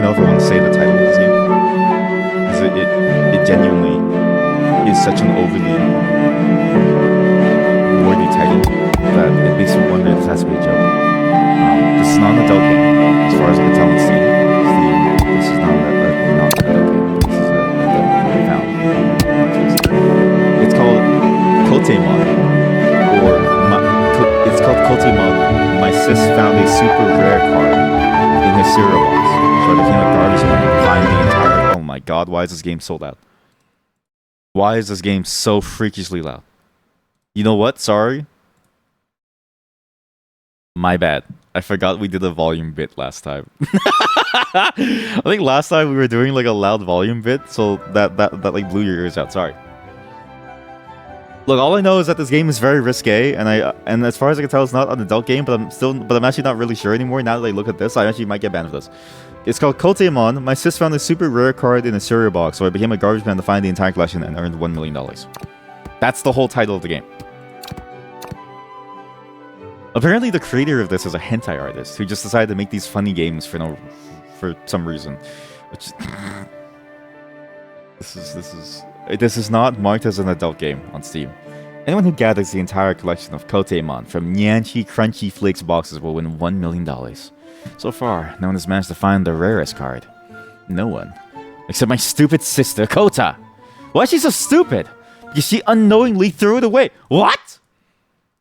know if I want to say the title of this game. Because it genuinely is such an overly worthy title that it makes me wonder if this has to be a joke. This is not an adult game, as far as I can tell on Steam. This is not an adult game. This is an adult game I found. It's called KOTAMON, or it's called KOTAMON. My sis found a super rare card in his cereal box, so I became a garbage man to find the entire. Oh my god! Why is this game so loud? Why is this game so freakishly loud? You know what? Sorry. My bad. I forgot we did a volume bit last time. I think last time we were doing like a loud volume bit, so that like blew your ears out. Sorry. Look, all I know is that this game is very risque, and as far as I can tell, it's not an adult game. But I'm actually not really sure anymore. Now that I look at this, I actually might get banned for this. It's called KOTAMON. My sis found a super rare card in a cereal box, so I became a garbage man to find the entire collection and earned $1 million. That's the whole title of the game. Apparently, the creator of this is a hentai artist who just decided to make these funny games for some reason. Which this is not marked as an adult game on Steam. Anyone who gathers the entire collection of KOTAMON from Nyanchi Crunchy Flakes boxes will win $1 million. So far, no one has managed to find the rarest card. No one. Except my stupid sister, Kota. Why is she so stupid? Because she unknowingly threw it away. What?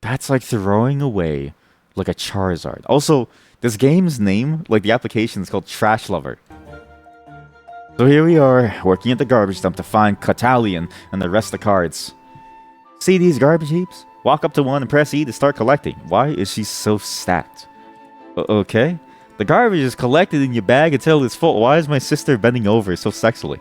That's like throwing away like a Charizard. Also, this game's name, like the application, is called Trash Lover. So here we are, working at the garbage dump to find Catalion and the rest of the cards. See these garbage heaps? Walk up to one and press E to start collecting. Why is she so stacked? Okay. The garbage is collected in your bag until it's full. Why is my sister bending over so sexually?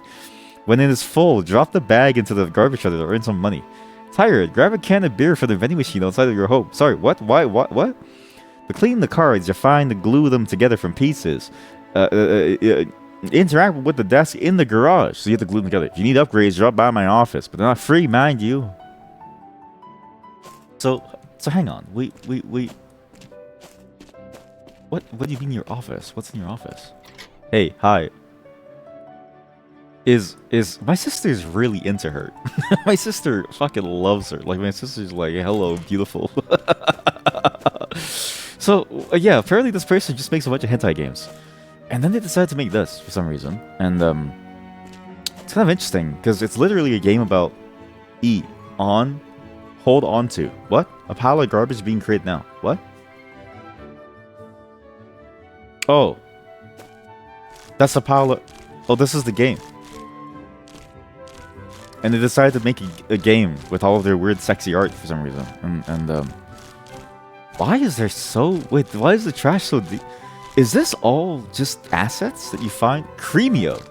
When it is full, drop the bag into the garbage shredder to earn some money. Tired, grab a can of beer from the vending machine outside of your home. Sorry, what? Why? What? To clean the cards, you find to glue them together from pieces. Interact with the desk in the garage, so you have to glue them together. If you need upgrades, drop by my office, but they're not free, mind you. So hang on. We. What do you mean your office? What's in your office? Hey, hi. Is my sister's really into her? My sister fucking loves her. Like, my sister's like, hello, beautiful. So yeah, apparently this person just makes a bunch of hentai games, and then they decided to make this for some reason. And it's kind of interesting because it's literally a game about eat on, hold on to. What? A pile of garbage being created now. What? Oh, that's a pile of. Oh, this is the game. And they decided to make a game with all of their weird, sexy art for some reason. And why is there so... Wait, why is the trash so deep? Is this all just assets that you find? Creamio.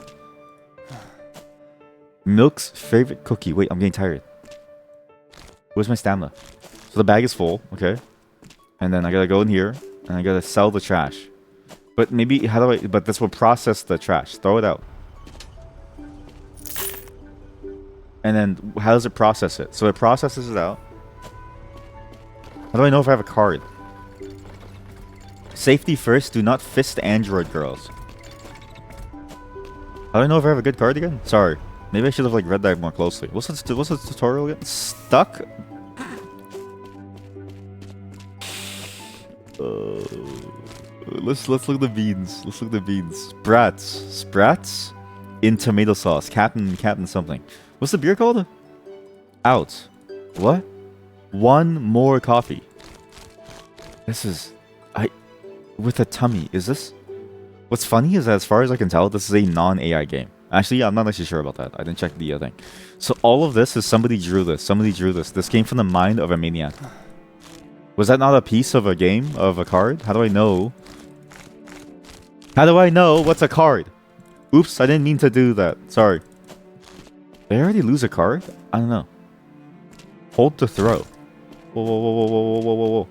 Milk's favorite cookie. Wait, I'm getting tired. Where's my stamina? So the bag is full, okay. And then I gotta go in here, and I gotta sell the trash. But maybe, how do I... But this will process the trash. Throw it out. And then, how does it process it? So it processes it out. How do I know if I have a card? Safety first, do not fist Android girls. How do I know if I have a good card again? Sorry. Maybe I should have like read that more closely. What's the tutorial again? Stuck? Let's look at the beans. Let's look at the beans. Sprats in tomato sauce. Captain something. What's the beer called? Out. What? One more coffee. This is... With a tummy. Is this... What's funny is that as far as I can tell, this is a non-AI game. Actually, I'm not actually sure about that. I didn't check the thing. So all of this is somebody drew this. Somebody drew this. This came from the mind of a maniac. Was that not a piece of a game? Of a card? How do I know? How do I know what's a card? Oops, I didn't mean to do that. Sorry. Did I already lose a card? I don't know. Hold to throw. Whoa.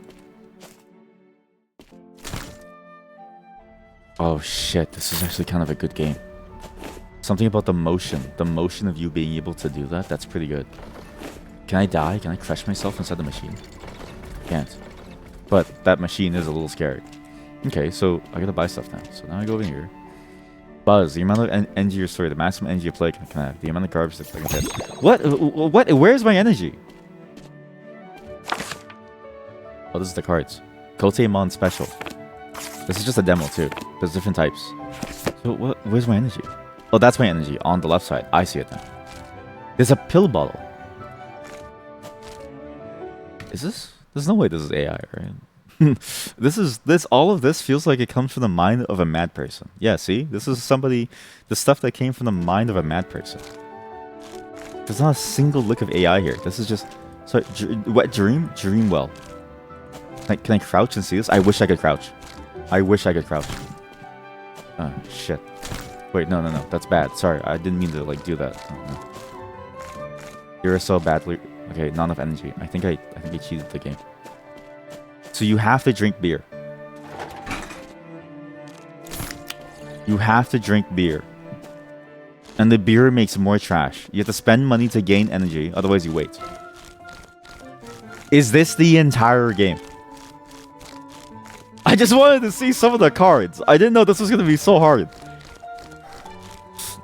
Oh shit, this is actually kind of a good game. Something about the motion. The motion of you being able to do that, that's pretty good. Can I die? Can I crush myself inside the machine? Can't. But that machine is a little scary. Okay, so I gotta buy stuff now. So now I go over here. Buzz, the amount of energy you're storing, the maximum energy a player can have, the amount of garbage the player can hit. What? What? Where's my energy? Oh, this is the cards. KOTAMON special. This is just a demo too. There's different types. So what? Where's my energy? Oh, that's my energy on the left side. I see it now. There's a pill bottle. Is this? There's no way this is AI, right? All of this feels like it comes from the mind of a mad person. Yeah, see? This is the stuff that came from the mind of a mad person. There's not a single lick of AI here. This is just, sorry, what dream? Dream well. Can I crouch and see this? I wish I could crouch. I wish I could crouch. Oh, shit. Wait, no, that's bad. Sorry, I didn't mean to, like, do that. Oh, no. You're so badly, okay, not enough energy. I think I cheated the game. So you have to drink beer. You have to drink beer. And the beer makes more trash. You have to spend money to gain energy, otherwise you wait. Is this the entire game? I just wanted to see some of the cards. I didn't know this was going to be so hard.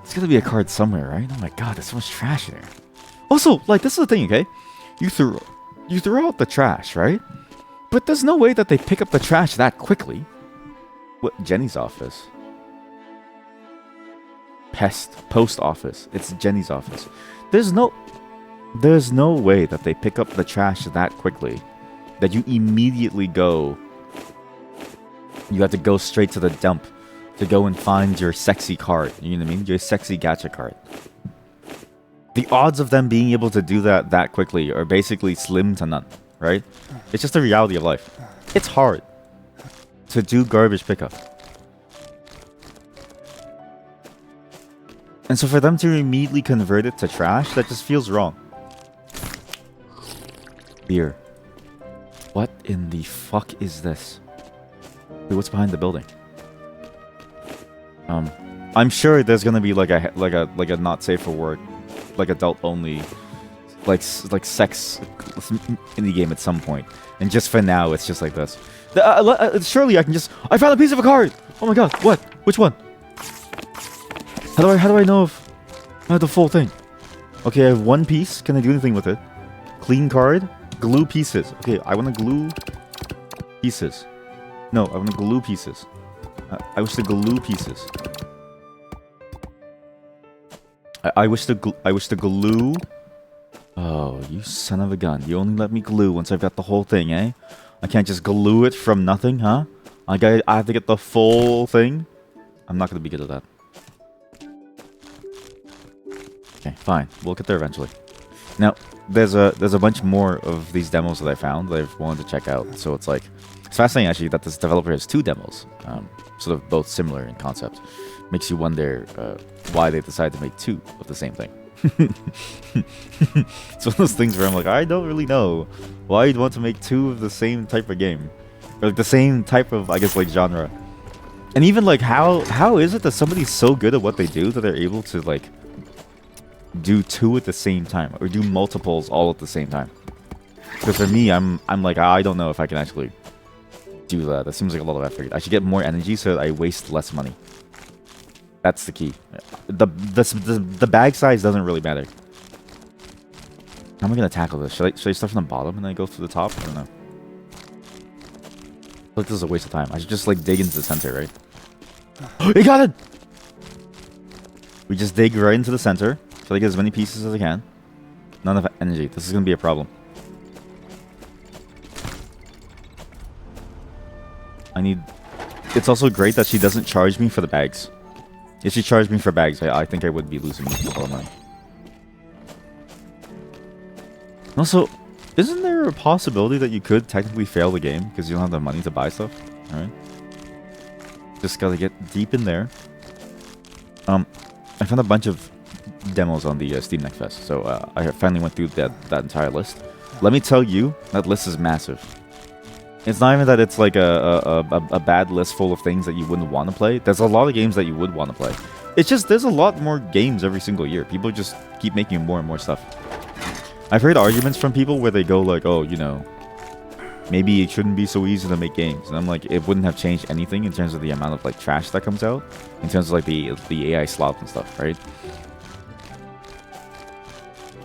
It's going to be a card somewhere, right? Oh my god, there's so much trash in there. Also, like, this is the thing, okay? You threw out the trash, right? But there's no way that they pick up the trash that quickly. What? Jenny's office. Post office. It's Jenny's office. There's no way that they pick up the trash that quickly. That you immediately go. You have to go straight to the dump to go and find your sexy card. You know what I mean? Your sexy gacha card. The odds of them being able to do that quickly are basically slim to none. Right? It's just the reality of life. It's hard to do garbage pickup. And so for them to immediately convert it to trash, that just feels wrong. Beer. What in the fuck is this? Wait, what's behind the building? I'm sure there's gonna be like a not safe for work, like adult only, like sex in the game at some point. And just for now, it's just like this. Surely I can just. I found a piece of a card. Oh my god! What? Which one? How do I know if I have the full thing? Okay, I have one piece. Can I do anything with it? Clean card. Glue pieces. Okay, I want to glue pieces. No, I want to glue pieces. I wish to glue pieces. I wish to glue. Oh, you son of a gun! You only let me glue once I've got the whole thing, eh? I can't just glue it from nothing, huh? I have to get the full thing. I'm not gonna be good at that. Okay, fine. We'll get there eventually. Now, there's a bunch more of these demos that I found that I've wanted to check out. So it's fascinating actually that this developer has two demos, sort of both similar in concept. Makes you wonder why they decided to make two of the same thing. It's one of those things where I'm like, I don't really know why you'd want to make two of the same type of game, or like the same type of, I guess, like genre. And even like how is it that somebody's so good at what they do that they're able to like do two at the same time, or do multiples all at the same time? Because for me, I'm like, I don't know if I can actually do that. That seems like a lot of effort. I should get more energy so that I waste less money. That's the key. The bag size doesn't really matter. How am I gonna tackle this? Should I start from the bottom and then go through the top? I don't know. I feel like this is a waste of time. I should just like dig into the center, right? We got it! We just dig right into the center. Try to get as many pieces as I can. None of energy. This is gonna be a problem. It's also great that she doesn't charge me for the bags. If she charged me for bags, I think I would be losing a lot of money. Also, isn't there a possibility that you could technically fail the game because you don't have the money to buy stuff? Alright. Just gotta get deep in there. I found a bunch of demos on the Steam Next Fest, so I finally went through that entire list. Let me tell you, that list is massive. It's not even that it's like a bad list full of things that you wouldn't want to play. There's a lot of games that you would want to play. It's just, there's a lot more games every single year. People just keep making more and more stuff. I've heard arguments from people where they go like, oh, you know, maybe it shouldn't be so easy to make games. And I'm like, it wouldn't have changed anything in terms of the amount of like trash that comes out, in terms of like the AI slop and stuff, right?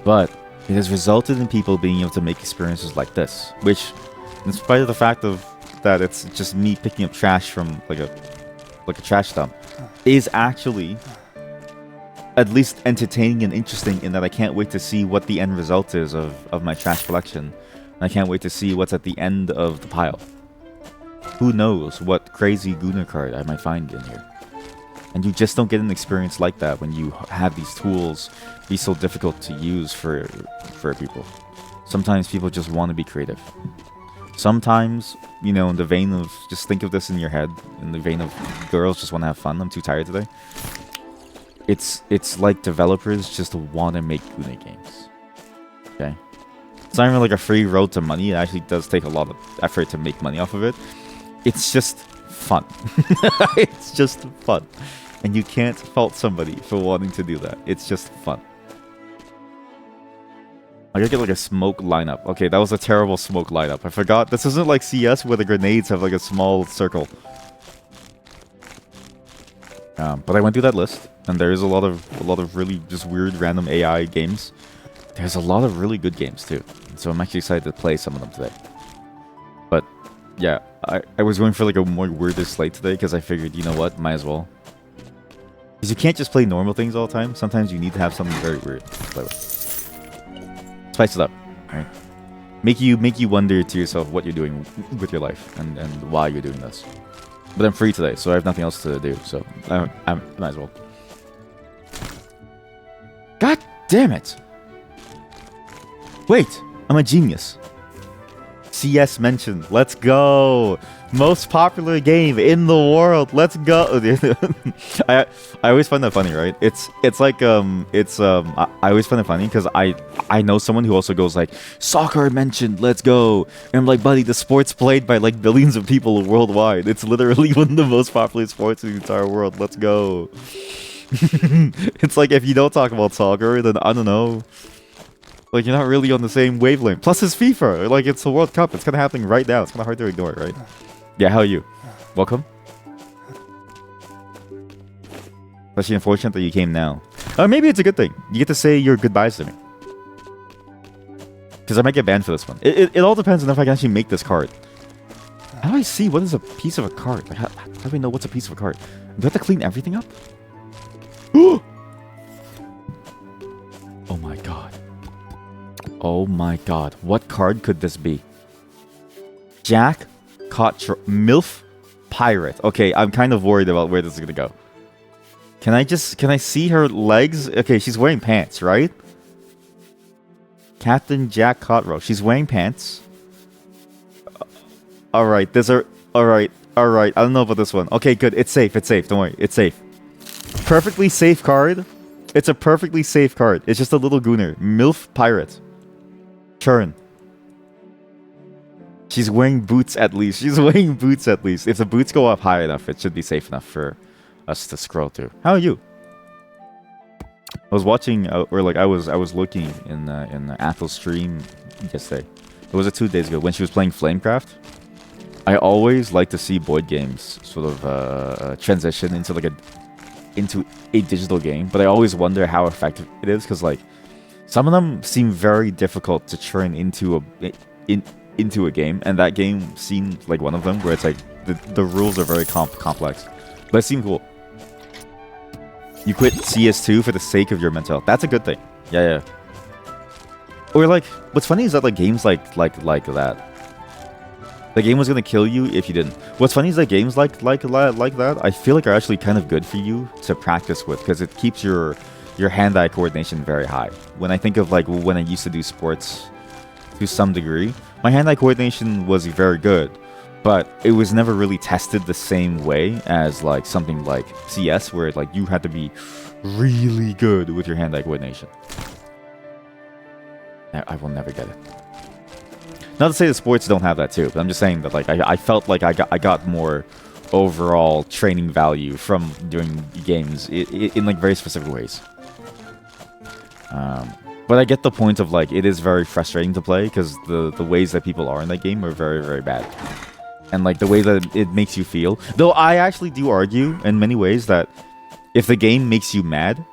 But it has resulted in people being able to make experiences like this, which, in spite of the fact of that it's just me picking up trash from like a trash dump, is actually at least entertaining and interesting in that I can't wait to see what the end result is of my trash collection. And I can't wait to see what's at the end of the pile. Who knows what crazy Gunnar card I might find in here. And you just don't get an experience like that when you have these tools be so difficult to use for people. Sometimes people just want to be creative. Sometimes, you know, in the vein of, just think of this in your head, in the vein of girls just want to have fun. I'm too tired today. It's like developers just want to make Gunnar games. Okay? It's not even like a free road to money. It actually does take a lot of effort to make money off of it. It's just fun. It's just fun. And you can't fault somebody for wanting to do that. It's just fun. I gotta get like a smoke lineup. Okay, that was a terrible smoke lineup. I forgot. This isn't like CS where the grenades have like a small circle. But I went through that list, and there is a lot of really just weird random AI games. There's a lot of really good games too. So I'm actually excited to play some of them today. But yeah, I was going for like a more weirder slate today because I figured, you know what, might as well. Because you can't just play normal things all the time. Sometimes you need to have something very weird to play with. Spice it up, right? Make you wonder to yourself what you're doing with your life and why you're doing this. But I'm free today, so I have nothing else to do. So I might as well. God damn it! Wait, I'm a genius. CS mentioned. Let's go. Most popular game in the world. Let's go. I always find that funny, right? It's like I always find it funny because I know someone who also goes like, soccer mentioned, let's go. And I'm like, buddy, the sport's played by like billions of people worldwide. It's literally one of the most popular sports in the entire world. Let's go. It's like if you don't talk about soccer, then I don't know. Like, you're not really on the same wavelength. Plus, it's FIFA. Like, it's the World Cup. It's kind of happening right now. It's kind of hard to ignore, right? Yeah, how are you? Welcome. Especially unfortunate that you came now. Maybe it's a good thing. You get to say your goodbyes to me. Because I might get banned for this one. It all depends on if I can actually make this card. How do I see what is a piece of a card? Like, how do we know what's a piece of a card? Do I have to clean everything up? Oh my god. Oh my god. What card could this be? Jack caught MILF Pirate. Okay, I'm kind of worried about where this is gonna go. Can I see her legs? Okay, she's wearing pants, right? Captain Jack Cottrell. She's wearing pants. Alright, alright. I don't know about this one. Okay, good. It's safe. Don't worry. It's safe. Perfectly safe card. It's a perfectly safe card. It's just a little Gunnar. MILF Pirate. Churn. She's wearing boots at least. If the boots go up high enough, it should be safe enough for us to scroll through. How are you? I was watching, or like I was looking in Athel's stream yesterday. Was it 2 days ago when she was playing Flamecraft? I always like to see board games sort of transition into like into a digital game, but I always wonder how effective it is because like some of them seem very difficult to turn into a game, and that game seemed like one of them where it's like the rules are very complex, but it seemed cool. You quit CS2 for the sake of your mental health. That's a good thing. Yeah. Or like, what's funny is that like games like that, the game was gonna kill you if you didn't. What's funny is that games like that, I feel like are actually kind of good for you to practice with because it keeps your hand-eye coordination very high. When I think of like when I used to do sports to some degree, my hand-eye coordination was very good, but it was never really tested the same way as like something like CS, where like you had to be really good with your hand-eye coordination. I will never get it. Not to say the sports don't have that too, but I'm just saying that like I felt like I got more overall training value from doing games in like very specific ways. But I get the point of like it is very frustrating to play because the ways that people are in that game are very, very bad. And like the way that it makes you feel. Though I actually do argue in many ways that if the game makes you mad,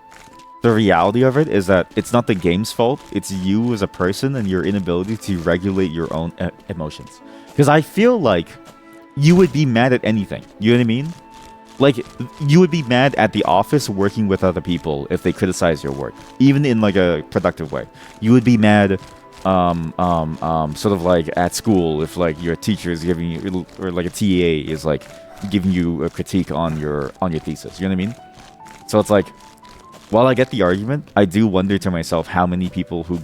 the reality of it is that it's not the game's fault. It's you as a person and your inability to regulate your own emotions. Because I feel like you would be mad at anything. You know what I mean? Like, you would be mad at the office working with other people if they criticize your work, even in like a productive way. You would be mad, sort of like at school if like your teacher is giving you, or like a TA is like giving you a critique on your thesis. You know what I mean? So it's like, while I get the argument, I do wonder to myself how many people who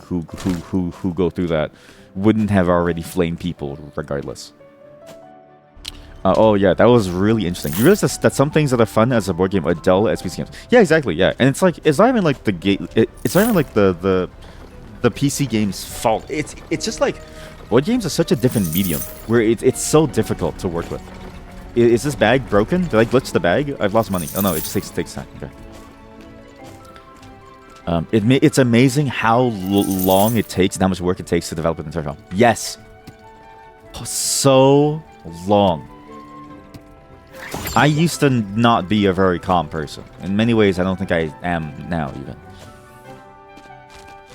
go through that wouldn't have already flamed people regardless. Oh yeah, that was really interesting. You realize that some things that are fun as a board game are dull as PC games. Yeah, exactly. Yeah, and it's like it's not even like the game. It's not even like the PC game's fault. It's just like board games are such a different medium where it's so difficult to work with. Is this bag broken? Did I glitch the bag? I've lost money. Oh no, it just takes time. Okay. It's amazing how long it takes and how much work it takes to develop an entire film. Yes, so long. I used to not be a very calm person. In many ways, I don't think I am now, even.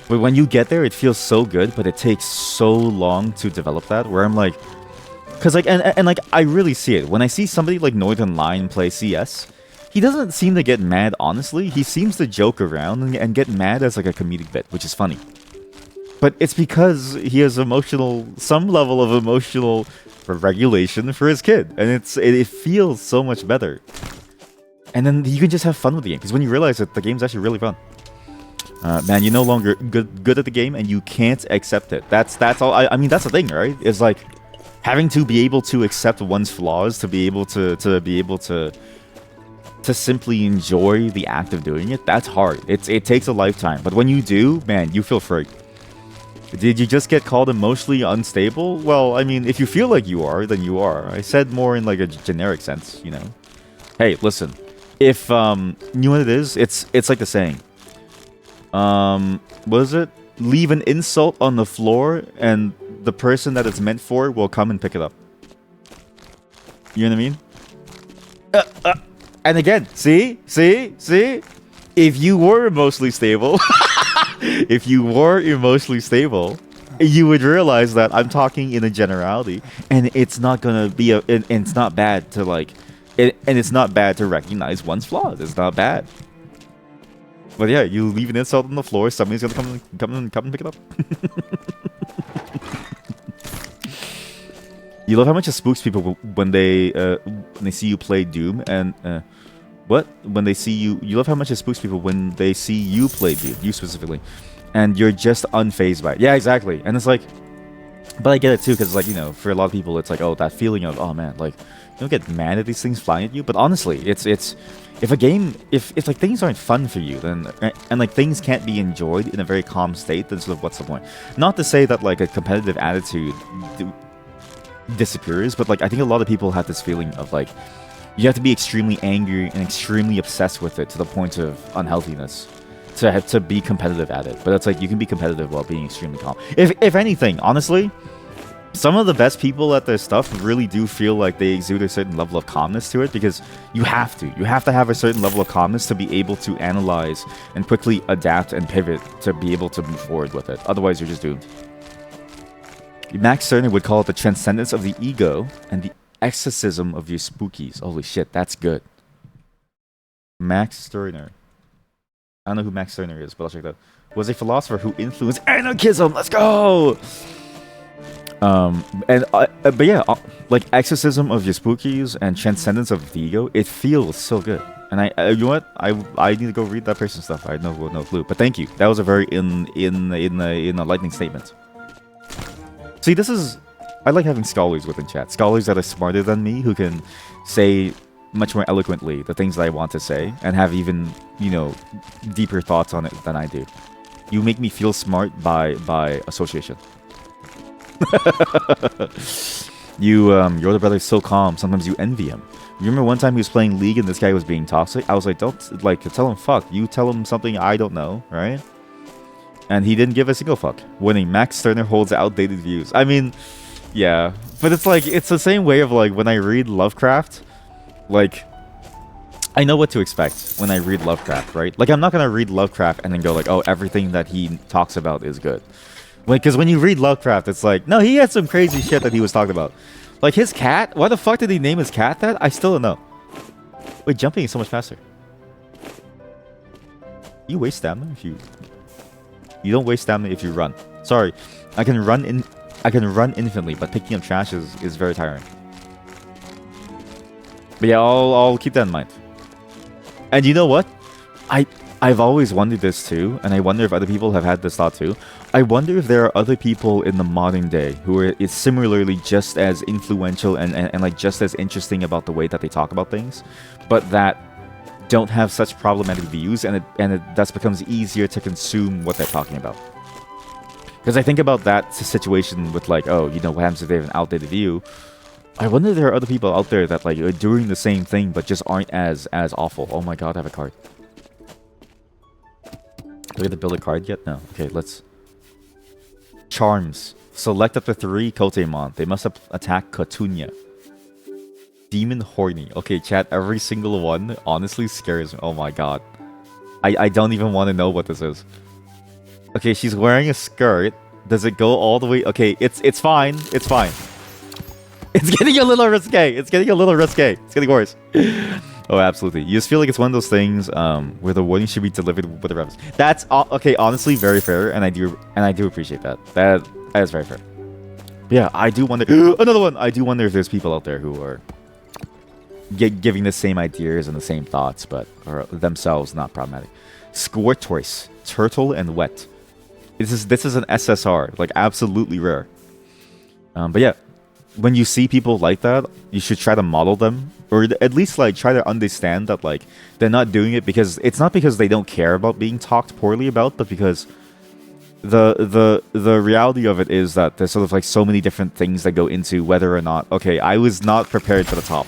But when you get there, it feels so good, but it takes so long to develop that, where I'm like... Because, like, and like, I really see it. When I see somebody like Northern Lion play CS, he doesn't seem to get mad, honestly. He seems to joke around and get mad as, like, a comedic bit, which is funny. But it's because he has some level of emotional regulation for his kid, and it feels so much better. And then you can just have fun with the game, because when you realize that the game's actually really fun. Man, you're no longer good at the game, and you can't accept it. That's all. I mean, that's the thing, right? It's like having to be able to accept one's flaws, to be able to simply enjoy the act of doing it. That's hard. It takes a lifetime, but when you do, man, you feel free. Did you just get called emotionally unstable? Well, I mean, if you feel like you are, then you are. I said more in like a generic sense, you know. Hey, listen. If you know what it is? It's like the saying. What is it? Leave an insult on the floor and the person that it's meant for will come and pick it up. You know what I mean? And again, see? If you were emotionally stable, if you were emotionally stable, you would realize that I'm talking in a generality, and it's not gonna be and it's not bad to like, and it's not bad to recognize one's flaws. It's not bad. But yeah, you leave an insult on the floor, somebody's gonna come and pick it up. You love how much it spooks people when they see you play Doom and what? When they see you love how much it spooks people when they see you play Doom, you specifically, and you're just unfazed by it. Yeah, exactly. And it's like, but I get it too, because like, you know, for a lot of people, it's like, oh, that feeling of, oh man, like, you don't get mad at these things flying at you. But honestly, it's if a game, if like things aren't fun for you, then and like things can't be enjoyed in a very calm state, then sort of what's the point? Not to say that like a competitive attitude disappears, but like I think a lot of people have this feeling of like you have to be extremely angry and extremely obsessed with it to the point of unhealthiness to have to be competitive at it. But it's like you can be competitive while being extremely calm. If anything, honestly, some of the best people at their stuff really do feel like they exude a certain level of calmness to it, because you have to have a certain level of calmness to be able to analyze and quickly adapt and pivot to be able to move forward with it. Otherwise, you're just doomed. Max Stirner would call it the transcendence of the ego and the exorcism of your spookies. Holy shit, that's good. Max Stirner. I don't know who Max Stirner is, but I'll check that out. Was a philosopher who influenced anarchism. Let's go! But yeah, like exorcism of your spookies and transcendence of the ego, it feels so good. And you know what? I need to go read that person's stuff. I had no clue. But thank you. That was a very in a lightning statement. See, this is... I like having scholars within chat. Scholars that are smarter than me, who can say much more eloquently the things that I want to say, and have even, you know, deeper thoughts on it than I do. You make me feel smart by association. Your older brother's so calm, sometimes you envy him. Remember one time he was playing League and this guy was being toxic? I was like, don't, like, tell him fuck. You tell him something I don't know, right? And he didn't give a single fuck. Winning, Max Turner holds outdated views. I mean, yeah. But it's like, it's the same way of like, when I read Lovecraft, like, I know what to expect when I read Lovecraft, right? Like, I'm not gonna read Lovecraft and then go like, oh, everything that he talks about is good. Because when you read Lovecraft, it's like, no, he had some crazy shit that he was talking about. Like, his cat? Why the fuck did he name his cat that? I still don't know. Wait, jumping is so much faster. You waste stamina if you... You don't waste stamina if you run. Sorry, I can run infinitely, but picking up trash is very tiring. But yeah, I'll keep that in mind. And you know what? I've always wondered this too, and I wonder if other people have had this thought too. I wonder if there are other people in the modern day who are similarly just as influential and like just as interesting about the way that they talk about things, but that don't have such problematic views, and it thus becomes easier to consume what they're talking about. Because I think about that situation with like, oh, you know, what happens if they have an outdated view? I wonder if there are other people out there that like are doing the same thing but just aren't as awful. Oh my god, I have a card. Do we have to build a card yet? No. Okay, let's... Charms. Select up to 3 KOTAMON. They must attack Katunya. Demon Horny. Okay, chat, every single one honestly scares me. Oh my god. I don't even want to know what this is. Okay, she's wearing a skirt. Does it go all the way? Okay, it's fine. It's fine. It's getting a little risque. It's getting a little risque. It's getting worse. Oh, absolutely. You just feel like it's one of those things where the warning should be delivered with a reference. That's okay. Honestly, very fair, and I do appreciate that. That is very fair. But yeah, I do wonder. Another one. I do wonder if there's people out there who are giving the same ideas and the same thoughts, but are themselves not problematic. Squirtoise, turtle and wet. This is an SSR, like absolutely rare. But yeah, when you see people like that, you should try to model them, or at least like try to understand that like they're not doing it because it's not because they don't care about being talked poorly about, but because the reality of it is that there's sort of like so many different things that go into whether or not, okay, I was not prepared for the top.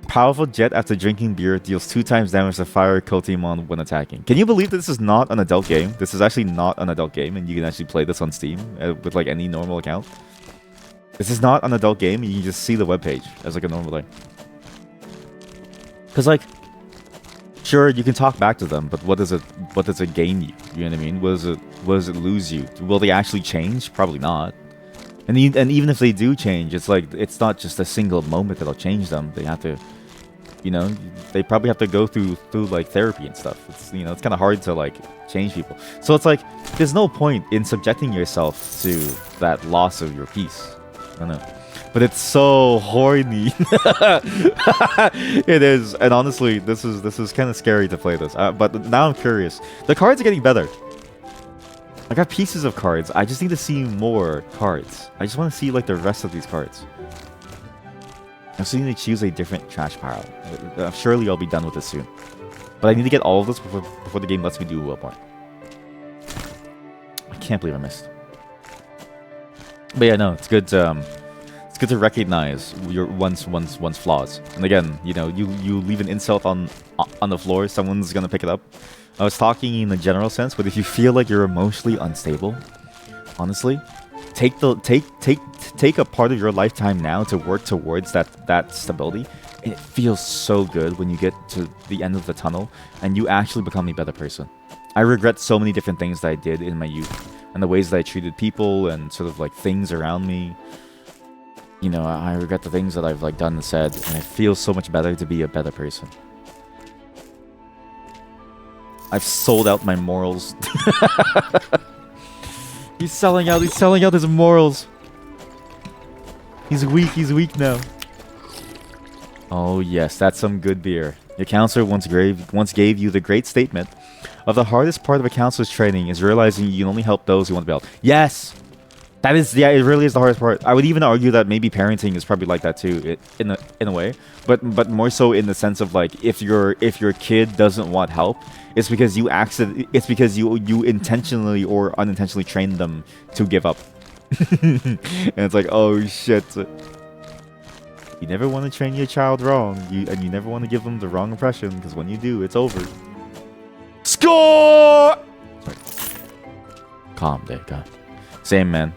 Powerful jet after drinking beer deals 2 times damage to fire KOTAMON when attacking. Can you believe that this is not an adult game? This is actually not an adult game, and you can actually play this on Steam with like any normal account. This is not an adult game, you can just see the webpage as like a normal thing. Because like, sure, you can talk back to them, but what does it gain you? You know what I mean? What does it lose you? Will they actually change? Probably not. And even if they do change, it's like, it's not just a single moment that'll change them. They have to, you know, they probably have to go through like therapy and stuff. It's, you know, it's kind of hard to like change people. So it's like, there's no point in subjecting yourself to that loss of your peace. I don't know. But it's so horny. It is. And honestly, this is kind of scary to play this. But now I'm curious. The cards are getting better. I got pieces of cards. I just need to see more cards. I just want to see like the rest of these cards. I still need to choose a different trash pile. Surely I'll be done with this soon. But I need to get all of this before the game lets me do more. I can't believe I missed. But yeah, no, it's good to recognize your one's flaws. And again, you know, you leave an insult on the floor, someone's gonna pick it up. I was talking in a general sense, but if you feel like you're emotionally unstable, honestly, take a part of your lifetime now to work towards that stability. And it feels so good when you get to the end of the tunnel and you actually become a better person. I regret so many different things that I did in my youth and the ways that I treated people and sort of like things around me. You know, I regret the things that I've like done and said, and it feels so much better to be a better person. I've sold out my morals. He's selling out his morals. He's weak now. Oh yes, that's some good beer. Your counselor once gave you the great statement of the hardest part of a counselor's training is realizing you can only help those who want to be helped. Yes! That is, yeah, it really is the hardest part. I would even argue that maybe parenting is probably like that too, in a way, but more so in the sense of like if your kid doesn't want help, it's because you intentionally or unintentionally trained them to give up, and it's like, oh shit. You never want to train your child wrong, and you never want to give them the wrong impression, because when you do, it's over. Score! Sorry. calm, day, calm. Same, man.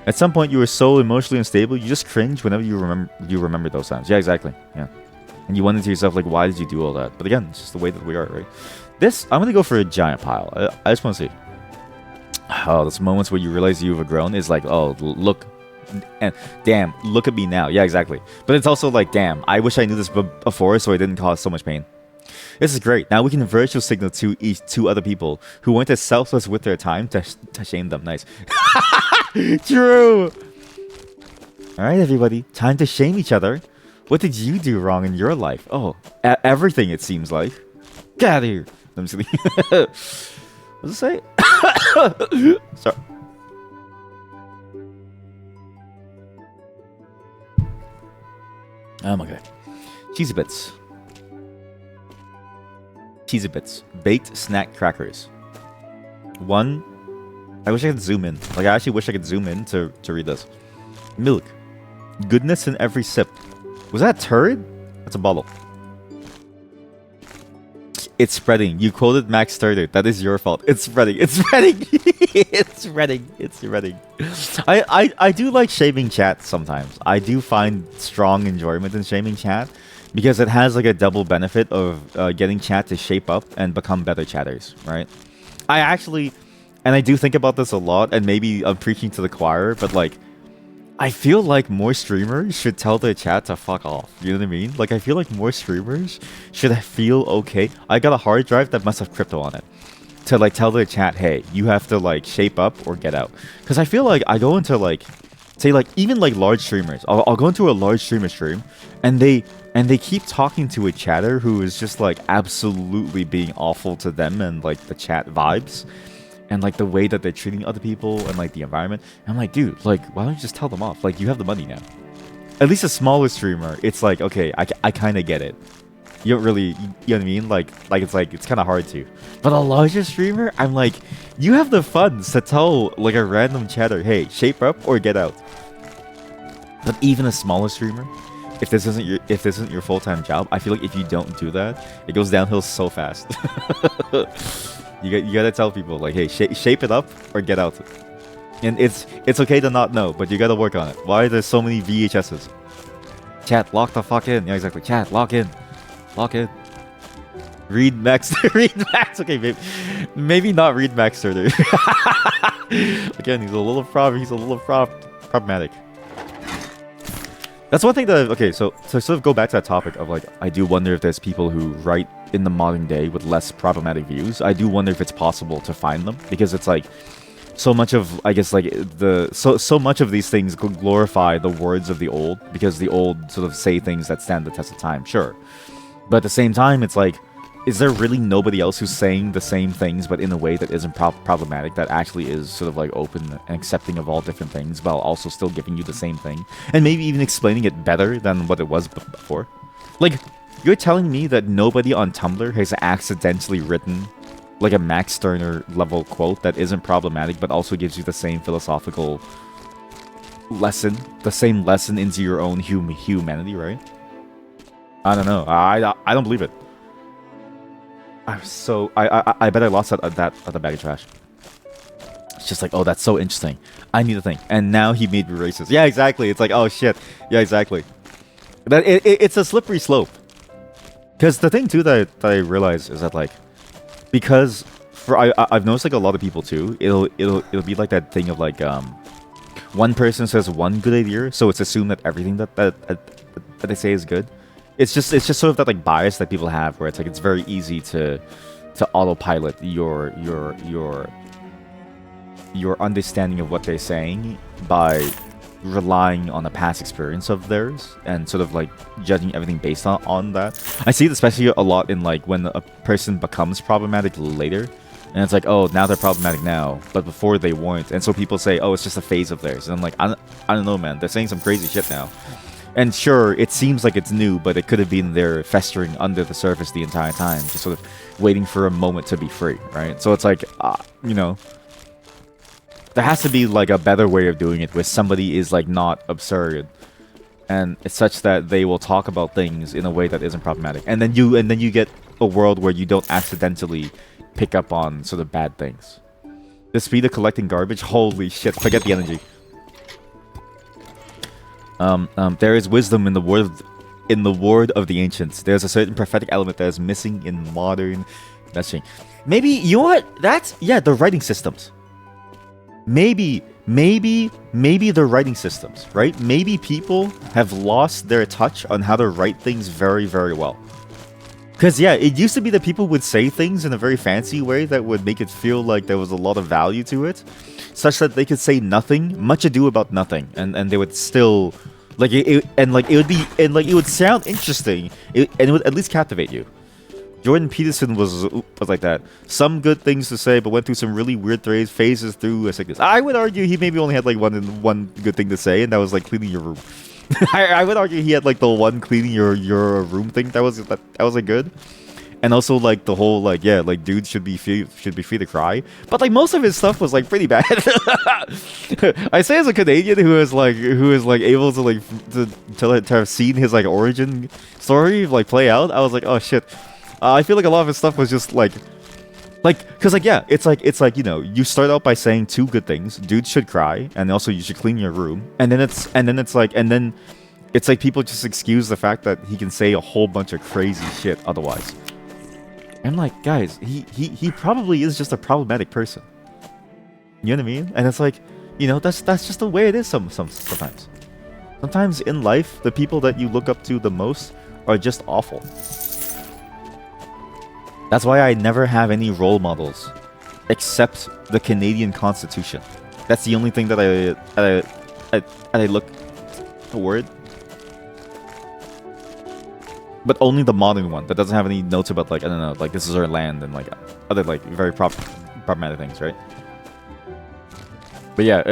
At some point, you were so emotionally unstable, you just cringe whenever you remember those times. Yeah, exactly. Yeah. And you wonder to yourself, like, why did you do all that? But again, it's just the way that we are, right? This, I'm gonna go for a giant pile. I just want to see. Oh, those moments where you realize you've grown is like, oh, look, and damn, look at me now. Yeah, exactly. But it's also like, damn, I wish I knew this before so I didn't cause so much pain. This is great. Now we can virtual signal to other people who weren't as selfless with their time to shame them. Nice. True. All right, everybody. Time to shame each other. What did you do wrong in your life? Oh, everything, it seems like. Get out of here. I'm just kidding. What does it say? Sorry. Oh my god. Cheesy bits. Cheesy bits. Baked snack crackers. One. I wish I could zoom in. Like, I actually wish I could zoom in to read this. Milk. Goodness in every sip. Was that a turd? That's a bottle. It's spreading. You quoted Max Sturder. That is your fault. It's spreading. It's spreading. It's spreading. It's spreading. I do like shaming chat sometimes. I do find strong enjoyment in shaming chat because it has like a double benefit of getting chat to shape up and become better chatters, right? I actually, and I do think about this a lot, and maybe I'm preaching to the choir, but like, I feel like more streamers should tell their chat to fuck off. You know what I mean? Like, I feel like more streamers should feel okay. I got a hard drive that must have crypto on it. To, like, tell their chat, hey, you have to, like, shape up or get out. Because I feel like I go into, like, say, like, even, like, large streamers. I'll go into a large streamer stream, and they keep talking to a chatter who is just, like, absolutely being awful to them and, like, the chat vibes. And, like, the way that they're treating other people and, like, the environment. And I'm like, dude, like, why don't you just tell them off? Like, you have the money now. At least a smaller streamer, it's like, okay, I kind of get it. You don't really, you know what I mean? Like, it's kind of hard to. But a larger streamer, I'm like, you have the funds to tell, like, a random chatter, hey, shape up or get out. But even a smaller streamer, if this isn't your full-time job, I feel like if you don't do that, it goes downhill so fast. You gotta tell people, like, hey, shape it up or get out. And it's okay to not know, but you gotta work on it. Why are there so many VHSs? Chat, lock the fuck in. Yeah, exactly. Chat, lock in. Lock in. Read Max. Read Max. Okay, maybe not read Max Turner. Again, he's a little problematic. That's one thing that, okay, so sort of go back to that topic of, like, I do wonder if there's people who write in the modern day with less problematic views. I do wonder if it's possible to find them, because it's like, so much of, I guess, like, so much of these things glorify the words of the old, because the old sort of say things that stand the test of time, sure. But at the same time, it's like, is there really nobody else who's saying the same things, but in a way that isn't problematic, that actually is sort of like open and accepting of all different things, while also still giving you the same thing, and maybe even explaining it better than what it was before? Like, you're telling me that nobody on Tumblr has accidentally written like a Max Stirner level quote that isn't problematic, but also gives you the same philosophical lesson, the same lesson into your own humanity, right? I don't know. I don't believe it. I bet I lost that at the bag of trash. It's just like, oh, that's so interesting. I need to think. And now he made me racist. Yeah, exactly. It's like, oh shit. Yeah, exactly. That it's a slippery slope. Because the thing too that I realize is that, like, because I've noticed, like, a lot of people too, it'll be like that thing of, like, one person says one good idea, so it's assumed that everything that they say is good. It's just sort of that, like, bias that people have, where it's like, it's very easy to autopilot your understanding of what they're saying by relying on a past experience of theirs and sort of, like, judging everything based on that. I see it especially a lot in, like, when a person becomes problematic later, and it's like, oh, now they're problematic now, but before they weren't, and so people say, oh, it's just a phase of theirs, and I'm like, I don't know, man, they're saying some crazy shit now. And sure, it seems like it's new, but it could have been there festering under the surface the entire time, just sort of waiting for a moment to be free, right? So it's like, you know, there has to be, like, a better way of doing it where somebody is, like, not absurd, and it's such that they will talk about things in a way that isn't problematic, and then you get a world where you don't accidentally pick up on sort of bad things. The speed of collecting garbage. Holy shit! Forget the energy. There is wisdom in the word of the ancients. There's a certain prophetic element that is missing in modern messaging. Maybe, you know what? That's, yeah, the writing systems. Maybe the writing systems, right? Maybe people have lost their touch on how to write things very, very well. Because, yeah, it used to be that people would say things in a very fancy way that would make it feel like there was a lot of value to it, such that they could say nothing, much ado about nothing, and they would still, like, it would sound interesting, and it would at least captivate you. Jordan Peterson was like that. Some good things to say, but went through some really weird phases through a sickness. I would argue he maybe only had like one good thing to say, and that was like cleaning your room. I would argue he had like the one cleaning your room thing that was like good, and also like the whole like, yeah, like dudes should be free to cry. But like most of his stuff was like pretty bad. I say as a Canadian who is like able to have seen his like origin story like play out, I was like, oh shit. I feel like a lot of his stuff was just like, cause like, yeah, it's like, you know, you start out by saying two good things: dudes should cry, and also you should clean your room, and then it's like people just excuse the fact that he can say a whole bunch of crazy shit otherwise. I'm like, guys, he probably is just a problematic person. You know what I mean? And it's like, you know, that's just the way it is sometimes. Sometimes in life, the people that you look up to the most are just awful. That's why I never have any role models, except the Canadian Constitution. That's the only thing that I look toward. But only the modern one that doesn't have any notes about like, I don't know, like this is our land and like other like very problematic things, right? But yeah,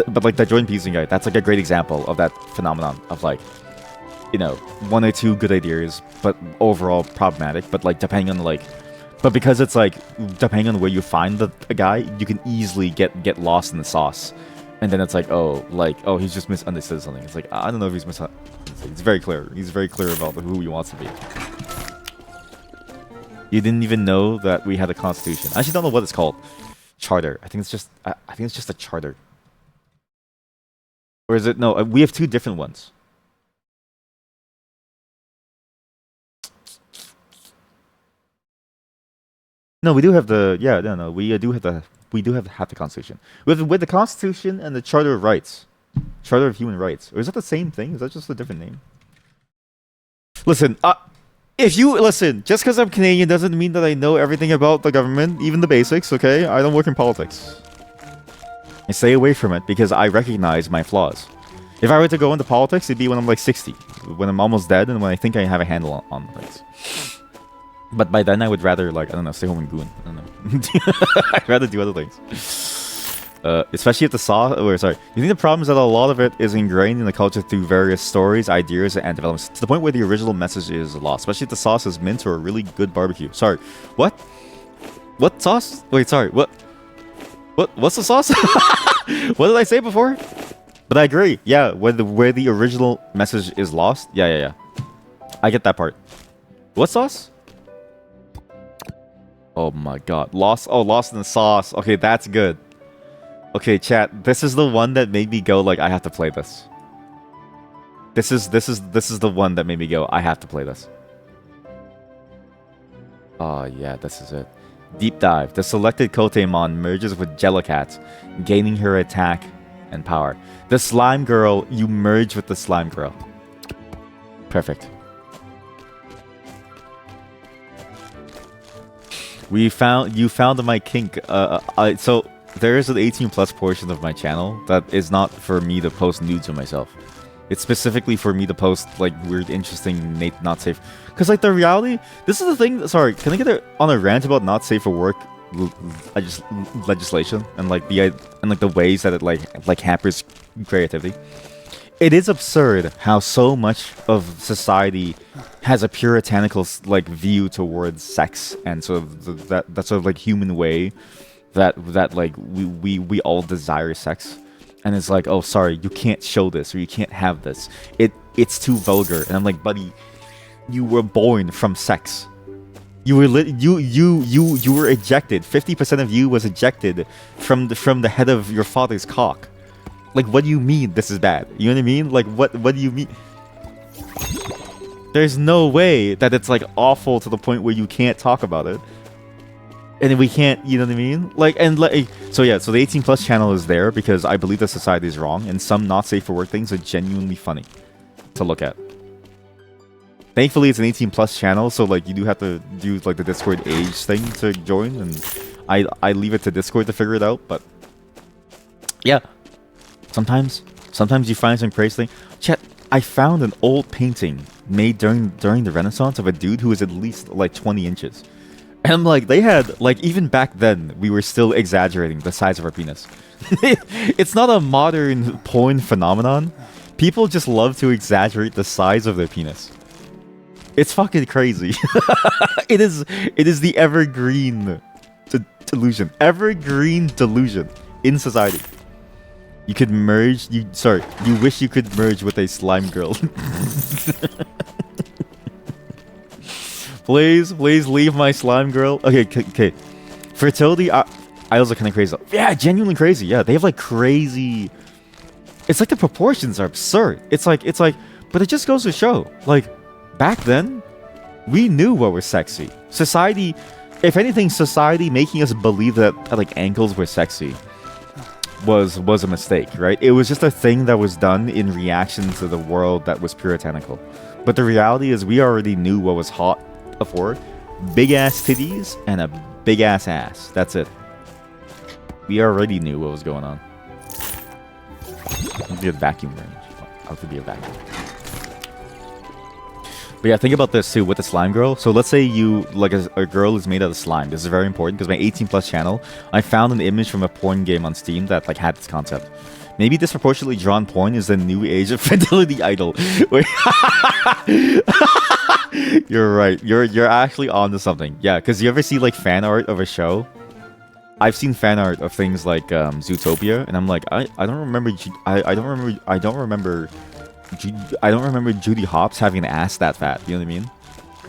but like that Jordan Peterson guy, that's like a great example of that phenomenon of like, you know, one or two good ideas, but overall problematic. But like depending on like, but because it's like depending on where you find a guy, you can easily get lost in the sauce, and then it's like, oh, he's just misunderstood something. It's like, I don't know if he's misunderstood. It's very clear. He's very clear about who he wants to be. You didn't even know that we had a constitution. I actually don't know what it's called. Charter. I think it's just a charter. Or is it? No, we have two different ones. No, we do have the we do have the Constitution. With the Constitution and the Charter of Rights, Charter of Human Rights. Or is that the same thing? Is that just a different name? Listen, if you listen, just because I'm Canadian doesn't mean that I know everything about the government, even the basics. Okay, I don't work in politics. I stay away from it because I recognize my flaws. If I were to go into politics, it'd be when I'm like 60, when I'm almost dead, and when I think I have a handle on things. But by then, I would rather, like, I don't know, stay home and goon. I don't know. I'd rather do other things. Especially if the sauce... You think the problem is that a lot of it is ingrained in the culture through various stories, ideas, and developments, to the point where the original message is lost. Especially if the sauce is mint or a really good barbecue. Sorry, what? What sauce? Wait, sorry, what? What's the sauce? What did I say before? But I agree, yeah, where the original message is lost. Yeah. I get that part. What sauce? Oh my god. Lost in the sauce. Okay, that's good. Okay, chat. This is the one that made me go like, I have to play this. This is the one that made me go, I have to play this. Oh yeah, this is it. Deep dive. The selected KOTAMON merges with Jellicat, gaining her attack and power. The slime girl, you merge with the slime girl. Perfect. You found my kink. So there is an 18+ portion of my channel that is not for me to post nudes of myself. It's specifically for me to post like weird, interesting, not safe. Cause like the reality, this is the thing. Sorry, can I get on a rant about not safe for work legislation and like the ways that it like hampers creativity? It is absurd how so much of society has a puritanical like view towards sex and sort of that sort of like human way that like we all desire sex, and it's like, oh sorry, you can't show this or you can't have this. It's too vulgar, and I'm like, buddy, you were born from sex. You were you were ejected. 50% of you was ejected from the head of your father's cock. Like, what do you mean this is bad? You know what I mean? Like, what do you mean? There's no way that it's like awful to the point where you can't talk about it. And we can't, you know what I mean? Like, and so yeah, so the 18 plus channel is there because I believe the society is wrong, and some not safe for work things are genuinely funny to look at. Thankfully, it's an 18 plus channel, so like you do have to do like the Discord age thing to join, and I leave it to Discord to figure it out. But yeah, sometimes you find some crazy thing. Chat, I found an old painting made during the Renaissance of a dude who was at least like 20 inches. And I'm like, they had, like, even back then, we were still exaggerating the size of our penis. It's not a modern porn phenomenon. People just love to exaggerate the size of their penis. It's fucking crazy. It is the evergreen delusion. Evergreen delusion in society. You could merge, you wish you could merge with a slime girl. Please leave my slime girl. Okay. Fertility idols are kind of crazy. Yeah, genuinely crazy. Yeah, they have like crazy. It's like the proportions are absurd. It's like, but it just goes to show, like, back then, we knew what was sexy. Society, if anything, society making us believe that like ankles were sexy was a mistake, right? It was just a thing that was done in reaction to the world that was puritanical. But the reality is, we already knew what was hot before. Big ass titties and a big ass ass. That's it. We already knew what was going on. It'd be a vacuum range. How could be a vacuum? But yeah, think about this too with the slime girl. So let's say you, like, a girl is made out of slime. This is very important because my 18 plus channel, I found an image from a porn game on Steam that like had this concept. Maybe disproportionately drawn porn is the new age of fertility idol. Wait. You're right. You're actually onto something. Yeah, because you ever see like fan art of a show? I've seen fan art of things like Zootopia, and I'm like, I don't remember Judy Hopps having an ass that fat. You know what I mean?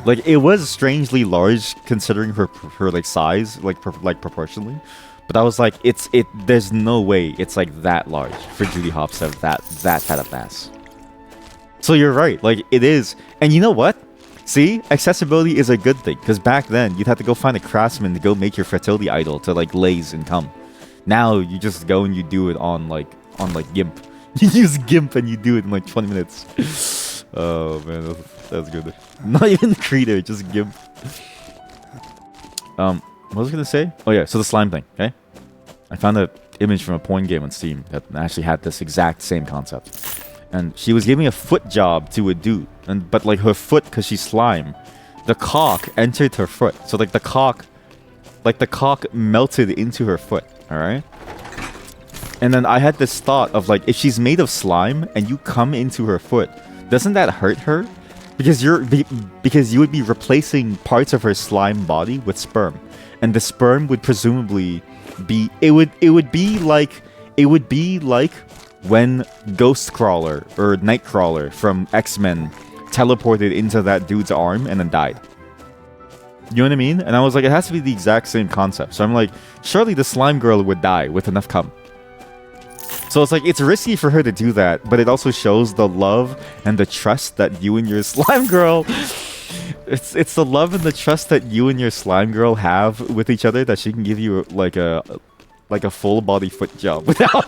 Like, it was strangely large considering her like size, like proportionally. But I was like, there's no way it's like that large for Judy Hopps to have that fat of ass. So you're right, like it is. And you know what? See, accessibility is a good thing, because back then you'd have to go find a craftsman to go make your fertility idol to like laze and come. Now you just go and you do it on GIMP. You use GIMP and you do it in like 20 minutes. Oh man, that's good. Not even Creator, just GIMP. What was I gonna say? Oh yeah, so the slime thing, okay? I found an image from a porn game on Steam that actually had this exact same concept. And she was giving a foot job to a dude, but like her foot, because she's slime, the cock entered her foot. So like the cock melted into her foot, alright? And then I had this thought of like, if she's made of slime and you come into her foot, doesn't that hurt her? Because you would be replacing parts of her slime body with sperm. And the sperm would presumably be, it would be like when Ghostcrawler or Nightcrawler from X-Men teleported into that dude's arm and then died. You know what I mean? And I was like, it has to be the exact same concept. So I'm like, surely the slime girl would die with enough cum. So it's like, it's risky for her to do that, but it also shows the love and the trust that you and your slime girl... It's the love and the trust that you and your slime girl have with each other that she can give you like a full body foot job without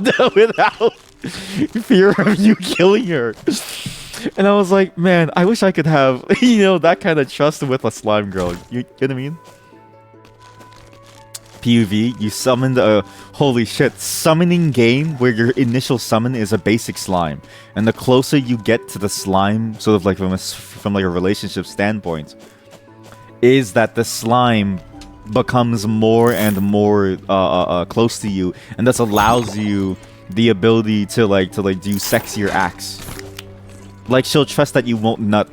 fear of you killing her. And I was like, man, I wish I could have, that kind of trust with a slime girl. You get what I mean? PUV, you summoned a holy shit summoning game where your initial summon is a basic slime, and the closer you get to the slime, sort of like from like a relationship standpoint, is that the slime becomes more and more close to you, and thus allows you the ability to like do sexier acts. Like, she'll trust that you won't nut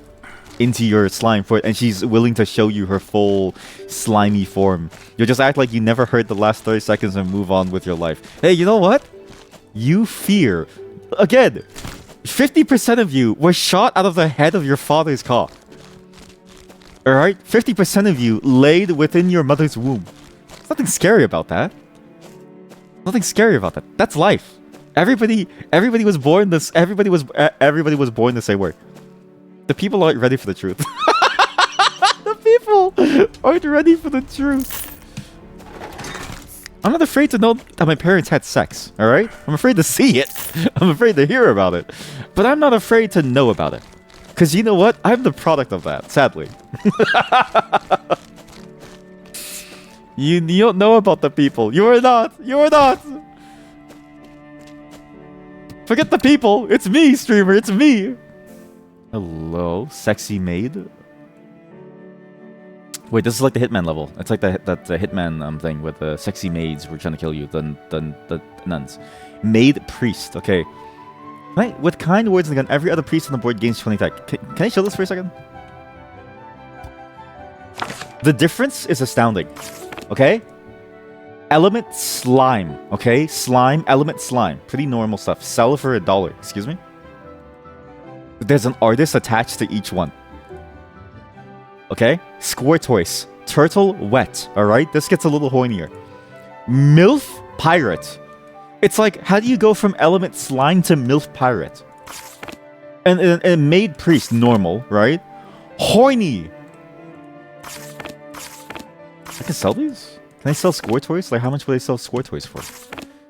into your slime foot, and she's willing to show you her full slimy form. You'll just act like you never heard the last 30 seconds and move on with your life. Hey, you know what? You fear. Again, 50% of you were shot out of the head of your father's cock. Alright? 50% of you laid within your mother's womb. There's nothing scary about that. Nothing scary about that. That's life. Everybody was born this. Everybody was born the same way. The people aren't ready for the truth. The people aren't ready for the truth. I'm not afraid to know that my parents had sex. All right. I'm afraid to see it. I'm afraid to hear about it. But I'm not afraid to know about it. Because you know what? I'm the product of that. Sadly. You don't know about the people. You are not. You are not. Forget the people. It's me, streamer. It's me. Hello, sexy maid. Wait, this is like the Hitman level. It's like the Hitman thing with the sexy maids who are trying to kill you. The nuns. Maid priest. Okay. Right. With kind words and gun, every other priest on the board gains 20 attack. Can I show this for a second? The difference is astounding. Okay? Element slime. Okay? Slime, element slime. Pretty normal stuff. Sell for $1. Excuse me? There's an artist attached to each one. Okay? Squirtoise. Turtle wet. Alright? This gets a little hornier. MILF pirate. It's like, how do you go from element slime to MILF pirate? And maid priest, normal, right? Horny. I can sell these? Can I sell score toys? Like, how much would I sell score toys for?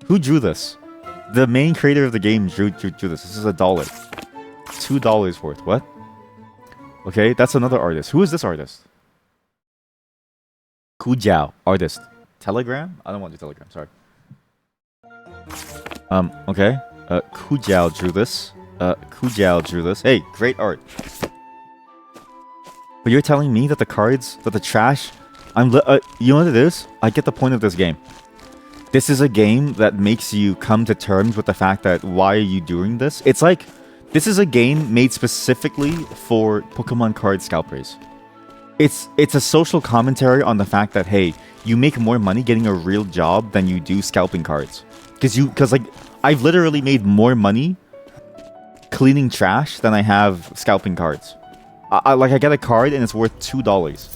Who drew this? The main creator of the game drew this. This is $1. $2 worth. What? Okay, that's another artist. Who is this artist? Kujiao, artist. Telegram? I don't want to do Telegram, sorry. Okay. Kujiao drew this. Kujiao drew this. Hey, great art. But you're telling me that the cards, that the trash... you know what it is? I get the point of this game. This is a game that makes you come to terms with the fact that why are you doing this? It's like, this is a game made specifically for Pokemon card scalpers. It's a social commentary on the fact that, hey, you make more money getting a real job than you do scalping cards. Because like, I've literally made more money cleaning trash than I have scalping cards. I get a card and it's worth $2.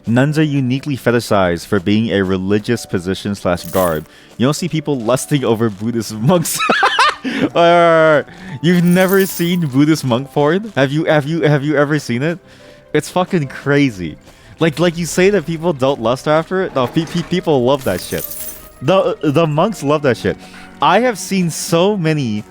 Nuns are uniquely fetishized for being a religious position / garb. You don't see people lusting over Buddhist monks. You've never seen Buddhist monk porn? Have you ever seen it? It's fucking crazy. Like you say that people don't lust after it. No, people love that shit. The monks love that shit. I have seen so many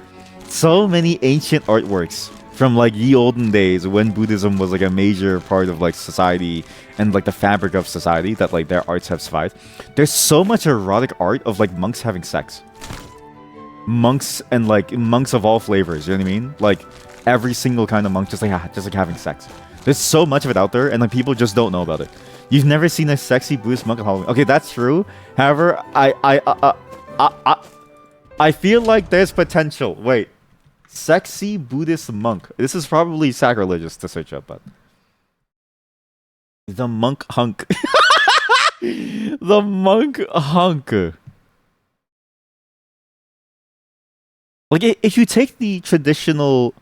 ancient artworks from like ye olden days when Buddhism was like a major part of like society and like the fabric of society, that like their arts have survived. There's so much erotic art of like monks having sex. Monks and like monks of all flavors, you know what I mean? Like every single kind of monk just like having sex. There's so much of it out there and like people just don't know about it. You've never seen a sexy Buddhist monk at Halloween. Okay, that's true. However, I feel like there's potential. Wait. Sexy Buddhist monk. This is probably sacrilegious to search up, but the monk hunk. The monk hunk. Like if you take the traditional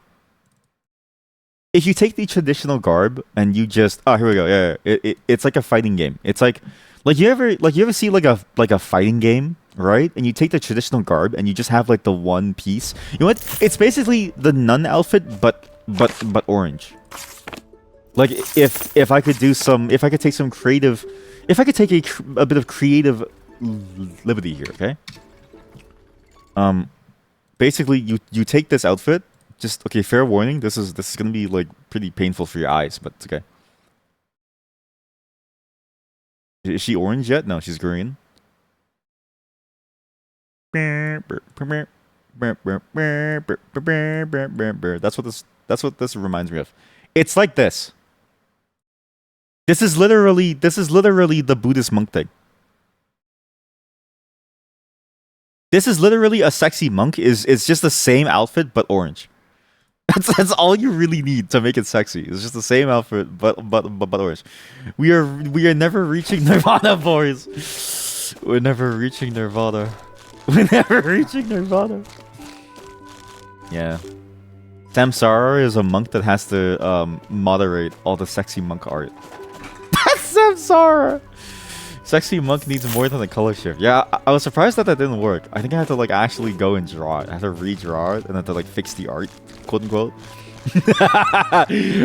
garb and you just here we go. Yeah. It's like a fighting game. It's like you ever see like a fighting game, right? And you take the traditional garb and you just have like the one piece. You know what? It's basically the nun outfit, but orange. Like if I could take some creative, if I could take a bit of creative liberty here, okay? Basically you take this outfit. Just okay. Fair warning. This is gonna be like pretty painful for your eyes, but it's okay. Is she orange yet? No, she's green. That's what this reminds me of. It's like this. This is literally the Buddhist monk thing. This is literally a sexy monk. Is just the same outfit but orange. That's all you really need to make it sexy. It's just the same outfit but orange. We are never reaching Nirvana, boys. We're never reaching Nirvana. We're never reaching Nirvana. Yeah. Samsara is a monk that has to moderate all the sexy monk art. That's Samsara! Sexy monk needs more than a color shift. Yeah, I was surprised that didn't work. I think I have to like actually go and draw it. I have to redraw it and have to like fix the art, quote unquote.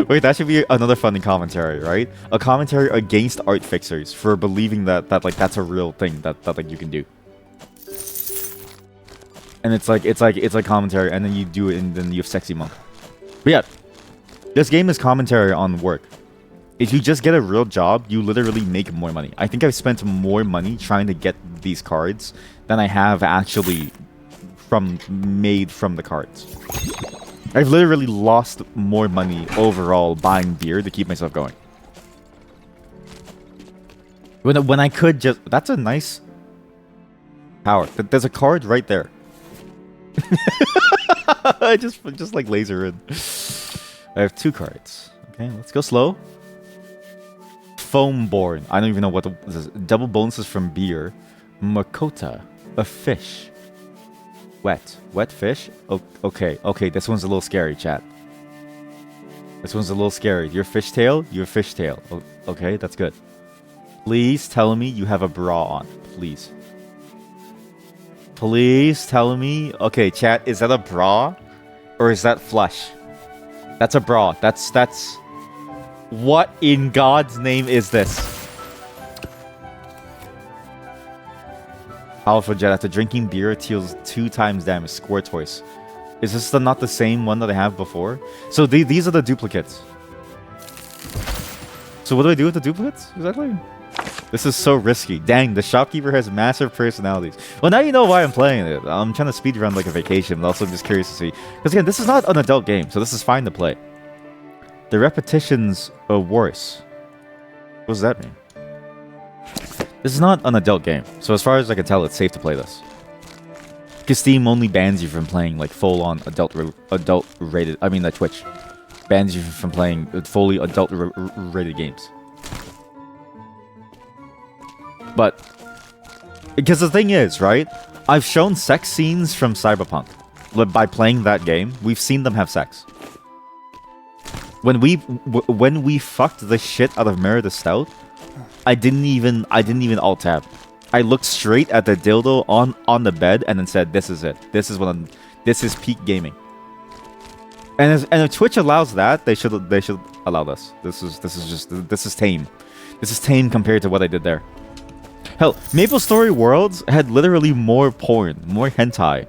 Wait, that should be another funny commentary, right? A commentary against art fixers for believing that like that's a real thing that like you can do. And it's like commentary, and then you do it, and then you have sexy monk. But yeah, this game is commentary on work. If you just get a real job, you literally make more money. I think I've spent more money trying to get these cards than I have actually made from the cards. I've literally lost more money overall buying beer to keep myself going. When I could just... That's a nice power. There's a card right there. I just like laser in. I have 2 cards. Okay, let's go slow. Foamborn. I don't even know what this is. Double bonuses from beer. Makota. A fish. Wet fish? Oh, okay, this one's a little scary, chat. This one's a little scary. Your fishtail? Your fishtail. Oh, okay, that's good. Please tell me you have a bra on. Please. Please tell me. Okay, chat, is that a bra? Or is that flesh? That's a bra. That's... What in God's name is this? Alpha Jet, after drinking beer, deals 2 times damage. Squirt twice. Is this not the same one that I have before? So these are the duplicates. So what do I do with the duplicates? Exactly. This is so risky. Dang, the shopkeeper has massive personalities. Well, now you know why I'm playing it. I'm trying to speedrun like a vacation, but also I'm just curious to see. Because again, this is not an adult game, so this is fine to play. The repetitions are worse. What does that mean? This is not an adult game, so as far as I can tell, it's safe to play this. Because Steam only bans you from playing like full-on adult rated. I mean, Twitch bans you from playing fully adult rated games. But because the thing is, right? I've shown sex scenes from Cyberpunk. By playing that game, we've seen them have sex. When we fucked the shit out of Merida Stout, I didn't even alt tab. I looked straight at the dildo on the bed and then said, "This is it. This is peak gaming." And if Twitch allows that, they should allow this. This is tame. This is tame compared to what I did there. Hell, MapleStory Worlds had literally more porn, more hentai.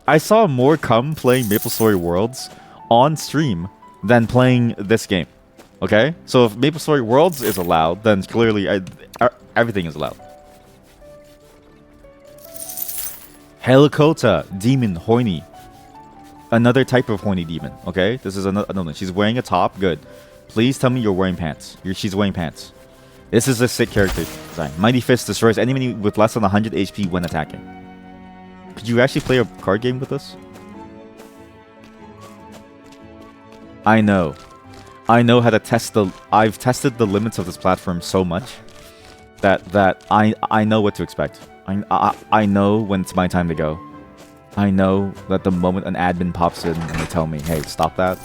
I saw more cum playing MapleStory Worlds on stream than playing this game. Okay? So if MapleStory Worlds is allowed, then clearly everything is allowed. Helicota, demon, horny. Another type of horny demon. Okay? This is another one. She's wearing a top. Good. Please tell me you're wearing pants. She's wearing pants. This is a sick character design. Mighty Fist destroys enemy with less than 100 HP when attacking. Could you actually play a card game with this? I know how to test I've tested the limits of this platform so much that I know what to expect. I know when it's my time to go. I know that the moment an admin pops in and they tell me, "Hey, stop that."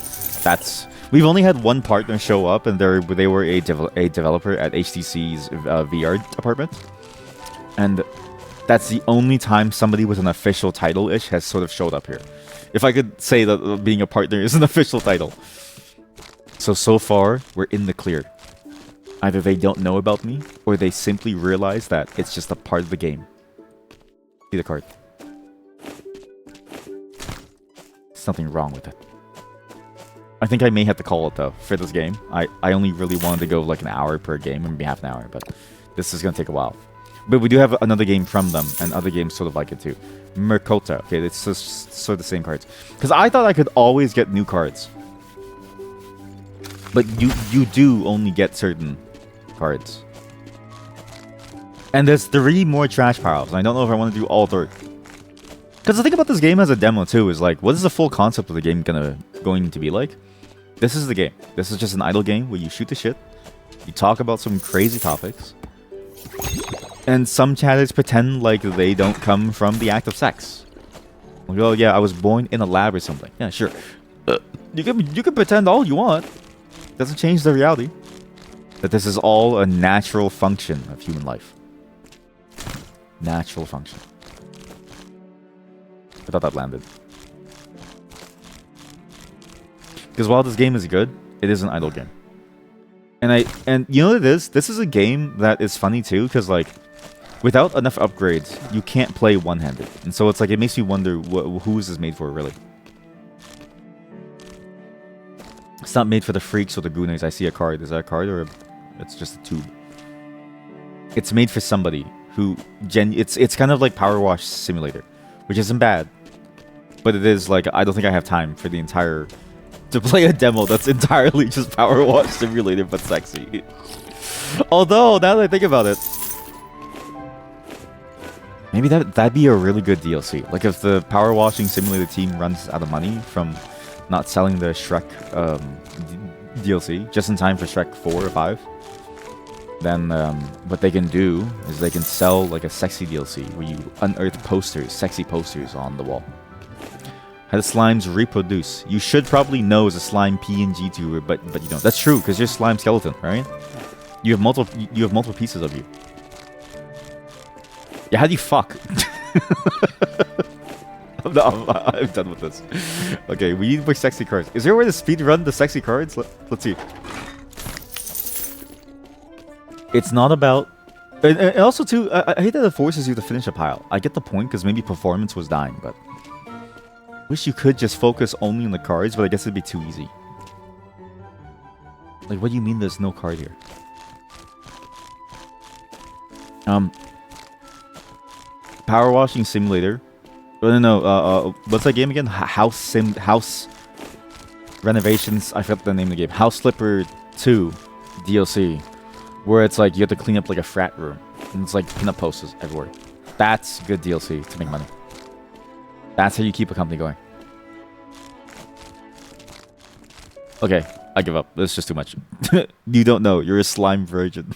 We've only had one partner show up, and they were a developer at HTC's VR department, and that's the only time somebody with an official title-ish has sort of showed up here. If I could say that being a partner is an official title. So far, we're in the clear. Either they don't know about me, or they simply realize that it's just a part of the game. See the card. Something wrong with it. I think I may have to call it, though, for this game. I only really wanted to go like an hour per game, maybe half an hour, but this is going to take a while. But we do have another game from them, and other games sort of like it too. Mercota. Okay, it's just sort of the same cards. Because I thought I could always get new cards. But you do only get certain cards. And there's 3 more trash piles, and I don't know if I want to do all 3. Because the thing about this game as a demo too is like, what is the full concept of the game going to be like? This is the game. This is just an idle game where you shoot the shit, you talk about some crazy topics, and some chatters pretend like they don't come from the act of sex. Like, oh yeah, I was born in a lab or something. Yeah, sure. You can pretend all you want. Doesn't change the reality that this is all a natural function of human life. Natural function. I thought that landed. Because while this game is good, it is an idle game. And you know what it is? This is a game that is funny too, because like without enough upgrades, you can't play one-handed. And so it's like it makes you wonder who is this made for really? It's not made for the freaks or the gooners. I see a card. Is that a card or it's just a tube? It's made for somebody who it's kind of like Power Wash Simulator, which isn't bad, but it is like I don't think I have time for the entire to play a demo that's entirely just Power Wash Simulator but sexy. Although now that I think about it, maybe that'd be a really good DLC. Like if the Power Washing Simulator team runs out of money from not selling the Shrek DLC just in time for Shrek 4 or 5, then what they can do is they can sell like a sexy DLC where you unearth posters, sexy posters on the wall. How do slimes reproduce? You should probably know as a slime PNG tuber, but you don't. That's true because you're slime skeleton, right? You have multiple pieces of you. Yeah, how do you fuck? I'm done with this. Okay, we need more sexy cards. Is there a way to speed run the sexy cards? Let's see. It's not about... And also, too, I hate that it forces you to finish a pile. I get the point, because maybe performance was dying, but... Wish you could just focus only on the cards, but I guess it'd be too easy. Like, what do you mean there's no card here? Power Washing Simulator. No, what's that game again? House Renovations. I forgot the name of the game. House Flipper 2 DLC. Where it's like you have to clean up like a frat room. And it's like pinup posters everywhere. That's good DLC to make money. That's how you keep a company going. Okay, I give up. This is just too much. You don't know. You're a slime virgin.